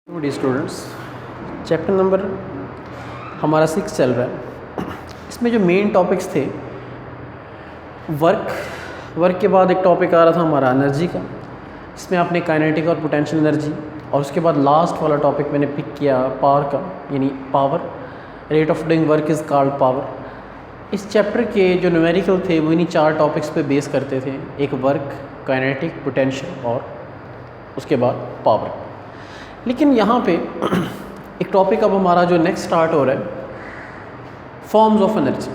Good students, chapter number हमारा 6 चल रहा है। इसमें जो मेन टॉपिक्स थे वर्क के बाद एक टॉपिक आ रहा था हमारा एनर्जी का। इसमें आपने काइनेटिक और पोटेंशियल एनर्जी, और उसके बाद लास्ट वाला टॉपिक मैंने पिक किया पावर का, यानी power, rate of doing work is called power. इस चैप्टर के जो न्यूमेरिकल थे वो इन्हीं 4 टॉपिक्स पे बेस करते थे, एक वर्क, काइनेटिक, पोटेंशियल और उसके बाद पावर। लेकिन यहाँ पे एक टॉपिक अब हमारा जो नेक्स्ट स्टार्ट हो रहा है, फॉर्म्स ऑफ एनर्जी।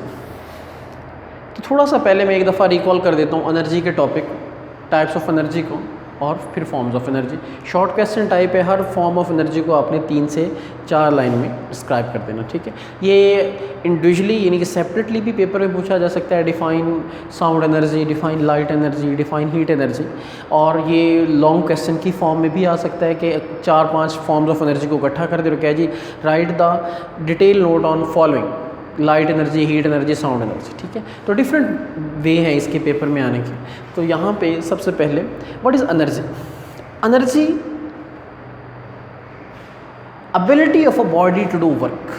तो थोड़ा सा पहले मैं एक दफ़ा रिकॉल कर देता हूँ एनर्जी के टॉपिक, टाइप्स ऑफ एनर्जी को, और फिर forms of energy. Short question type है, हर फॉर्म ऑफ एनर्जी को आपने 3 से 4 लाइन में डिस्क्राइब कर देना, ठीक है। ये इंडिविजुअली यानी कि सेपरेटली भी पेपर में पूछा जा सकता है, define sound energy, define light energy, define heat energy. और ये लॉन्ग क्वेश्चन की फॉर्म में भी आ सकता है कि 4-5 फॉर्म्स ऑफ एनर्जी को इकट्ठा कर दे और कह जी write the detail note on following, light energy, heat energy, sound energy, ठीक है। तो डिफरेंट वे हैं इसके पेपर में आने के। तो यहाँ पे सबसे पहले what is energy? Energy ability of a body to do work,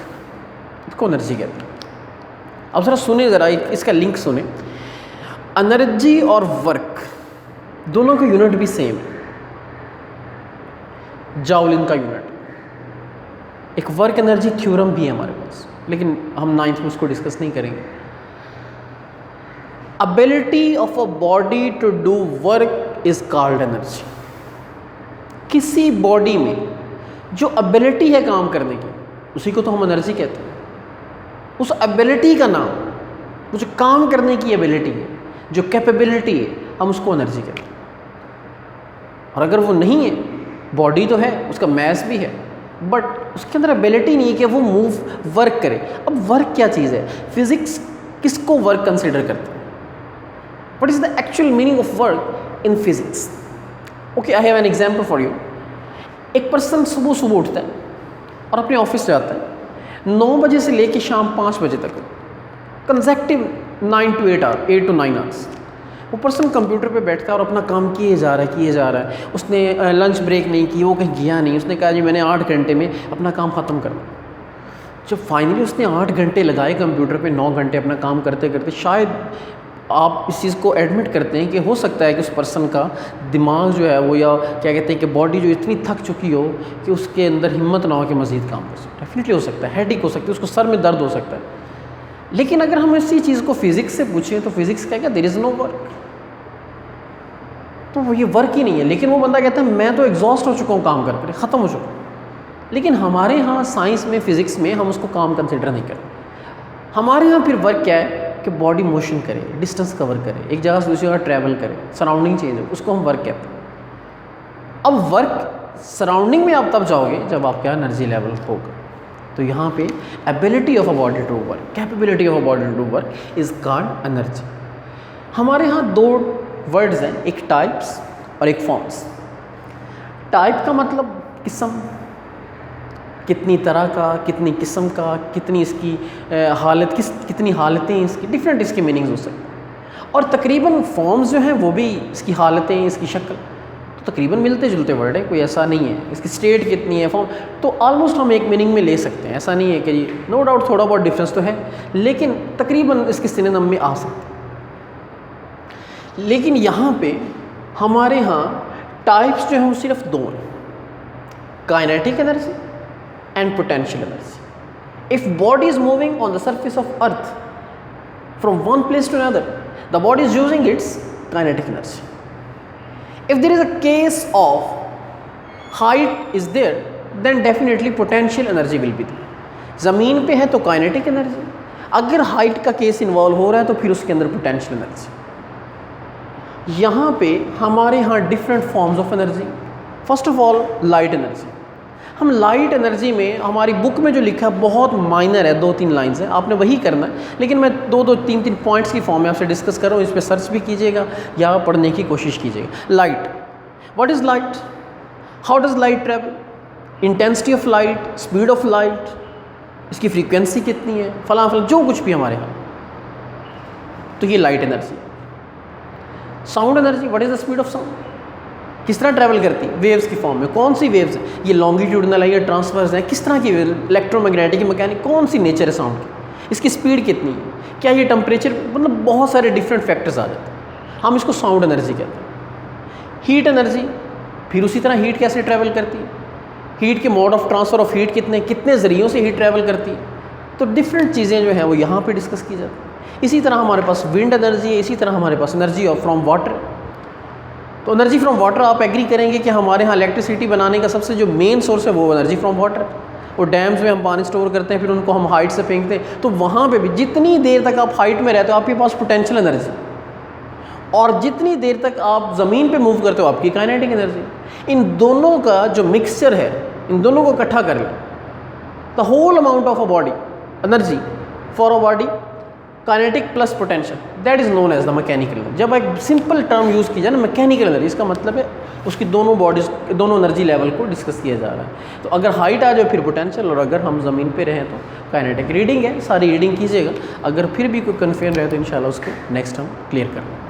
इसको एनर्जी कहते हैं। अब ज़रा सुने, ज़रा इसका लिंक सुने। एनर्जी और वर्क दोनों का यूनिट भी सेम है, जाउलिन का यूनिट। एक वर्क एनर्जी थ्योरम भी है हमारे पास, लेकिन हम 9th में उसको डिस्कस नहीं करेंगे। Ability of a body to do work is called energy. किसी बॉडी में जो एबिलिटी है काम करने की, उसी को तो हम एनर्जी कहते हैं। उस एबिलिटी का नाम, वो जो काम करने की एबिलिटी है, जो कैपेबिलिटी है, हम उसको एनर्जी कहते हैं। और अगर वो नहीं है, बॉडी तो है, उसका मैस भी है, बट उसके अंदर एबिलिटी नहीं है कि वो मूव वर्क करे। अब वर्क क्या चीज़ है? फिजिक्स किसको वर्क कंसिडर करते हैं? What is the actual meaning of work in physics? Okay, I have an example for you. एक पर्सन सुबह उठता है और अपने ऑफिस जाता है 9 बजे से लेकर शाम 5 बजे तक, consecutive 9 to 8 hour, 8 to 9 hours वो पर्सन कंप्यूटर पे बैठता है और अपना काम किए जा रहा है। उसने लंच ब्रेक नहीं की, वो कहीं गया नहीं, उसने कहा जी मैंने 8 घंटे में अपना काम ख़त्म करना। जब फाइनली उसने 8 घंटे लगाए कंप्यूटर पे, 9 घंटे अपना काम करते करते, शायद आप इस चीज़ को एडमिट करते हैं कि हो सकता है कि उस पर्सन का दिमाग जो है वो, या क्या कहते हैं कि बॉडी जो इतनी थक चुकी हो कि उसके अंदर हिम्मत ना हो कि मज़ीद काम कर सके। डेफिनेटली हो सकता है, हेडेक हो सकती है, उसको सर में दर्द हो सकता है। लेकिन अगर हम इसी चीज़ को फिज़िक्स से पूछें तो फिज़िक्स कहेगा देयर इज़ नो वर्क, तो ये वर्क ही नहीं है। लेकिन वो बंदा कहता है मैं तो एग्जॉस्ट हो चुका हूँ काम कर, ख़त्म हो चुका हूँ। लेकिन हमारे यहाँ साइंस में, फिज़िक्स में हम उसको काम कंसिडर नहीं करते। हमारे यहाँ फिर वर्क क्या है कि बॉडी मोशन करे, डिस्टेंस कवर करे, एक जगह से दूसरी जगह ट्रैवल करे, सराउंडिंग चेंज हो, उसको हम वर्क कहते हैं। अब वर्क सराउंडिंग में आप तब जाओगे जब आपका एनर्जी लेवल होगा। तो यहाँ पे ability of a body to work, capability of a body to work is called energy. हमारे यहाँ 2 वर्ड्स हैं, एक टाइप्स और एक फॉर्म्स। टाइप का मतलब किस्म, कितनी तरह का, कितनी किस्म का, कितनी इसकी हालत, कितनी हालतें इसकी, डिफरेंट इसके मीनिंग्स हो सकते हैं। और तकरीबन फॉर्म्स जो हैं वो भी इसकी हालतें, इसकी शक्ल, तो तकरीबन मिलते जुलते वर्ड है, कोई ऐसा नहीं है। इसकी स्टेट कितनी है, फॉर्म, तो ऑलमोस्ट हम एक मीनिंग में ले सकते हैं। ऐसा नहीं है कि जी, नो डाउट थोड़ा बहुत डिफरेंस तो है, लेकिन तकरीबन इसके सिनोनिम में आ सकते हैं। लेकिन यहाँ पे हमारे यहाँ टाइप्स जो हैं वो सिर्फ 2 हैं, kinetic energy and potential energy. If body is moving on the surface of earth from one place to another, the body is using its kinetic energy. If there is a case of height is there, then definitely potential energy will be there. ज़मीन पे है तो kinetic energy, अगर height का case involve हो रहा है तो फिर उसके अंदर पोटेंशियल एनर्जी। यहाँ पे हमारे यहाँ different forms of energy. First of all light energy. हम लाइट एनर्जी में, हमारी बुक में जो लिखा है बहुत माइनर है, 2-3 लाइन्स है, आपने वही करना है। लेकिन मैं 2-3 पॉइंट्स की फॉर्म में आपसे डिस्कस कर रहा हूँ, इस पर सर्च भी कीजिएगा या पढ़ने की कोशिश कीजिएगा। Light, what is light, how does light travel, intensity of light, speed of light, इसकी फ्रीक्वेंसी कितनी है, फलां जो कुछ भी हमारे यहाँ, तो ये light energy. Sound energy, what is the speed of sound, किस तरह ट्रैवल करती है? वेव्स की फॉर्म में। कौन सी वेव्स है? ये लॉन्गिट्यूडनल है या ट्रांसवर्स है? किस तरह की इलेक्ट्रोमैग्नेटिक, मैकेनिक, कौन सी नेचर है साउंड की? इसकी स्पीड कितनी है? क्या ये टेम्परेचर, मतलब बहुत सारे डिफरेंट फैक्टर्स आ जाते हैं। हम इसको साउंड एनर्जी कहते हैं। हीट एनर्जी, फिर उसी तरह हीट कैसे ट्रैवल करती है? हीट के mode of transfer of heat कितने ज़रियों से हीट ट्रैवल करती है? तो डिफरेंट चीज़ें जो हैं वो यहाँ पे डिस्कस की जाती है। इसी तरह हमारे पास विंड एनर्जी है, इसी तरह हमारे पास एनर्जी फ्रॉम वाटर। तो एनर्जी फ्रॉम वाटर, आप एग्री करेंगे कि हमारे यहाँ इलेक्ट्रिसिटी बनाने का सबसे जो मेन सोर्स है वो एनर्जी फ्रॉम वाटर। वो डैम्स में हम पानी स्टोर करते हैं, फिर उनको हम हाइट से फेंकते हैं। तो वहाँ पे भी जितनी देर तक आप हाइट में रहते हो आपके पास पोटेंशियल एनर्जी, और जितनी देर तक आप ज़मीन पे मूव करते हो आपकी काइनेटिक एनर्जी। इन दोनों का जो मिक्सचर है, इन दोनों को इकट्ठा कर लें, the whole amount of a body energy for a body, kinetic plus potential, that is known as the mechanical energy. जब एक सिंपल टर्म यूज़ की जाए ना मैकेनिकल एनर्जी, इसका मतलब है उसकी दोनों बॉडीज़, दोनों एनर्जी लेवल को डिस्कस किया जा रहा है। तो अगर हाइट आ जाए फिर पोटेंशियल, और अगर हम ज़मीन पे रहें तो काइनेटिक। रीडिंग है, सारी रीडिंग कीजिएगा। अगर फिर भी कोई कन्फ्यूजन रहे तो इंशाल्लाह उसको नेक्स्ट हम क्लियर करें।